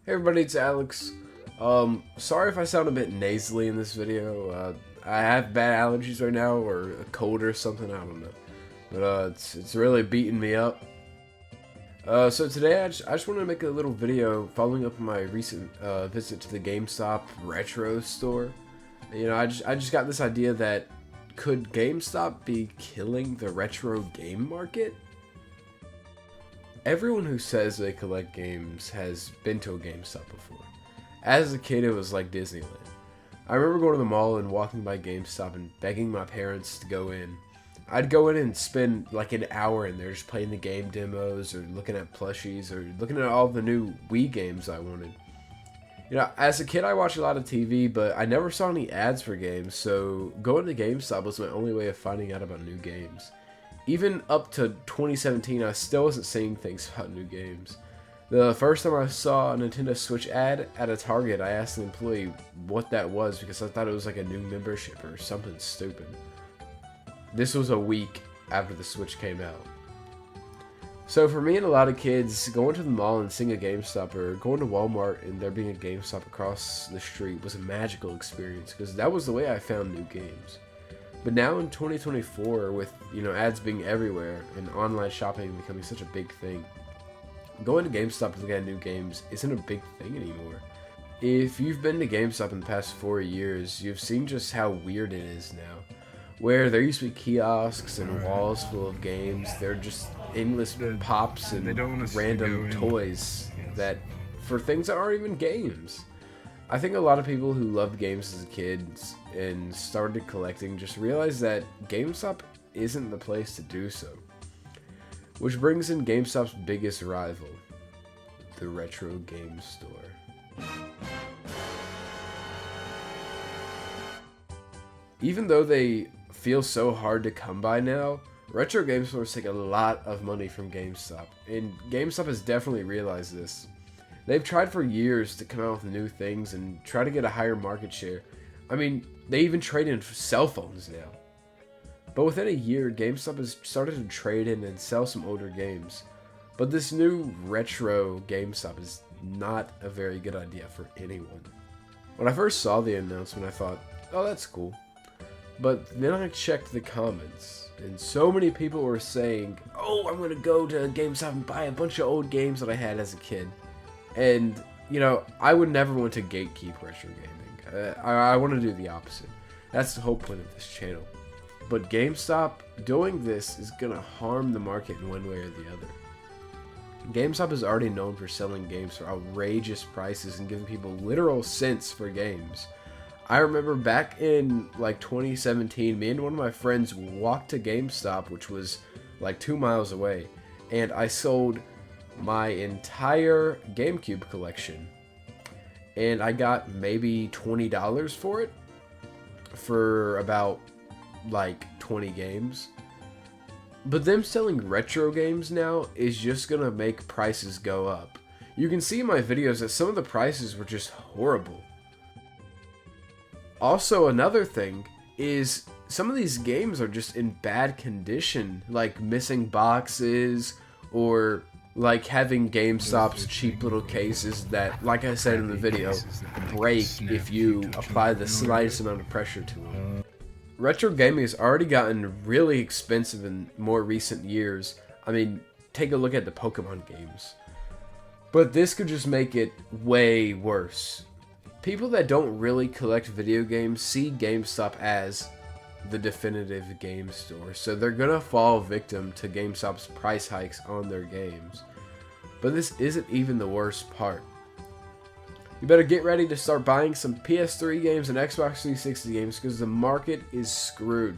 Hey everybody, it's Alex. Sorry if I sound a bit nasally in this video. I have bad allergies right now, or a cold or something, I don't know. But it's really beating me up. So today I just wanted to make a little video following up on my recent visit to the GameStop Retro store. You know, I just got this idea that could GameStop be killing the retro game market? Everyone who says they collect games has been to a GameStop before. As a kid, it was like Disneyland. I remember going to the mall and walking by GameStop and begging my parents to go in. I'd go in and spend like an hour in there just playing the game demos or looking at plushies or looking at all the new Wii games I wanted. You know, as a kid, I watched a lot of TV, but I never saw any ads for games, so going to GameStop was my only way of finding out about new games. Even up to 2017, I still wasn't seeing things about new games. The first time I saw a Nintendo Switch ad at a Target, I asked the employee what that was because I thought it was like a new membership or something stupid. This was a week after the Switch came out. So for me and a lot of kids, going to the mall and seeing a GameStop or going to Walmart and there being a GameStop across the street was a magical experience because that was the way I found new games. But now in 2024, with ads being everywhere and online shopping becoming such a big thing, going to GameStop to look at new games isn't a big thing anymore. If you've been to GameStop in the past 4 years, you've seen just how weird it is now. Where there used to be kiosks and walls full of games, they're just endless pops and random toys that for things that aren't even games. I think a lot of people who loved games as kids and started collecting just realized that GameStop isn't the place to do so. Which brings in GameStop's biggest rival, the retro game store. Even though they feel so hard to come by now, retro game stores take a lot of money from GameStop, and GameStop has definitely realized this. They've tried for years to come out with new things and try to get a higher market share. I mean, they even trade in cell phones now. But within a year, GameStop has started to trade in and sell some older games. But this new retro GameStop is not a very good idea for anyone. When I first saw the announcement, I thought, oh, that's cool. But then I checked the comments, and so many people were saying, oh, I'm going to go to GameStop and buy a bunch of old games that I had as a kid. And, I would never want to gatekeep retro gaming. I want to do the opposite. That's the whole point of this channel. But GameStop doing this is going to harm the market in one way or the other. GameStop is already known for selling games for outrageous prices and giving people literal cents for games. I remember back in like 2017, me and one of my friends walked to GameStop, which was like 2 miles away, and I sold my entire GameCube collection, and I got maybe $20 for it for about like 20 games. But them selling retro games now is just gonna make prices go up. You can see in my videos that some of the prices were just horrible. Also, another thing is some of these games are just in bad condition, like missing boxes or like having GameStop's cheap little cases that, like I said in the video, break if you apply the slightest amount of pressure to them. Retro gaming has already gotten really expensive in more recent years. I mean, take a look at the Pokemon games. But this could just make it way worse. People that don't really collect video games see GameStop as the definitive game store, so they're gonna fall victim to GameStop's price hikes on their games. But this isn't even the worst part. You better get ready to start buying some PS3 games and Xbox 360 games because the market is screwed.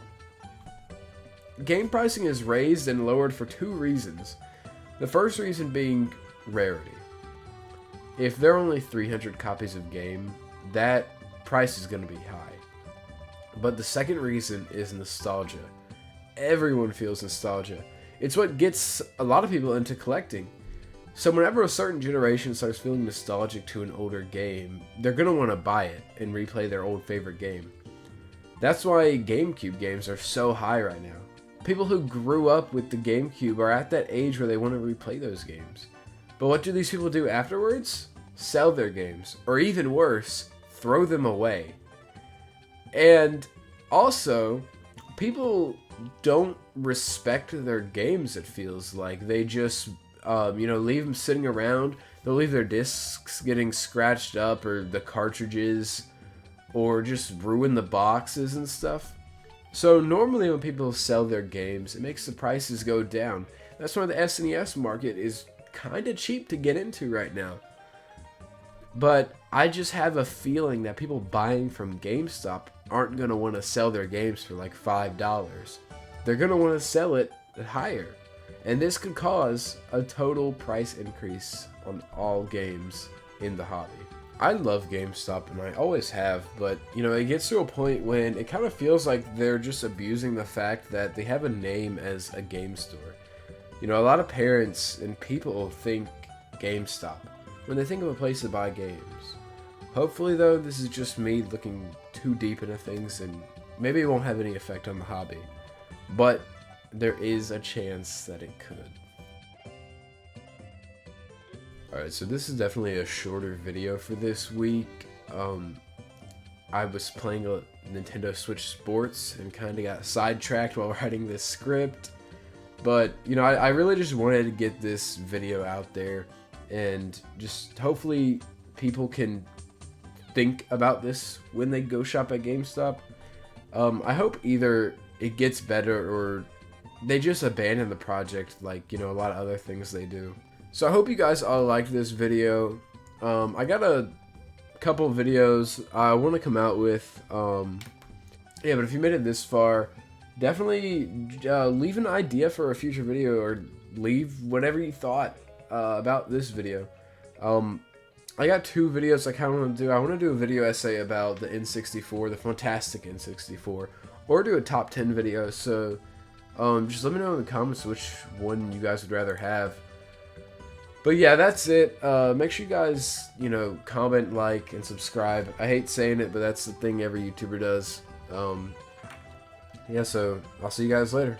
Game pricing is raised and lowered for 2 reasons. The first reason being rarity. If there are only 300 copies of game, that price is going to be high. But the second reason is nostalgia. Everyone feels nostalgia. It's what gets a lot of people into collecting. So whenever a certain generation starts feeling nostalgic to an older game, they're going to want to buy it and replay their old favorite game. That's why GameCube games are so high right now. People who grew up with the GameCube are at that age where they want to replay those games. But what do these people do afterwards? sell their games, or even worse, throw them away. And also, people don't respect their games, it feels like. They just, leave them sitting around. They'll leave their discs getting scratched up, or the cartridges, or just ruin the boxes and stuff. So normally when people sell their games, it makes the prices go down. That's why the SNES market is kind of cheap to get into right now. But I just have a feeling that people buying from GameStop aren't going to want to sell their games for like $5. They're going to want to sell it higher. And this could cause a total price increase on all games in the hobby. I love GameStop, and I always have, but, it gets to a point when it kind of feels like they're just abusing the fact that they have a name as a game store. A lot of parents and people think GameStop when they think of a place to buy games. Hopefully, though, this is just me looking too deep into things, and maybe it won't have any effect on the hobby. But there is a chance that it could. Alright, so this is definitely a shorter video for this week. I was playing a Nintendo Switch Sports and kind of got sidetracked while writing this script. But, I really just wanted to get this video out there, and just hopefully people can think about this when they go shop at GameStop. I hope either it gets better or they just abandon the project like, a lot of other things they do. So I hope you guys all liked this video. I got a couple of videos I want to come out with. Yeah, but if you made it this far, definitely leave an idea for a future video, or leave whatever you thought about this video. I got 2 videos I kind of want to do. I want to do a video essay about the N64, the fantastic N64, or do a top 10 video. So just let me know in the comments which one you guys would rather have. But yeah, that's it. Make sure you guys, comment, like, and subscribe. I hate saying it, but that's the thing every YouTuber does. Yeah, so I'll see you guys later.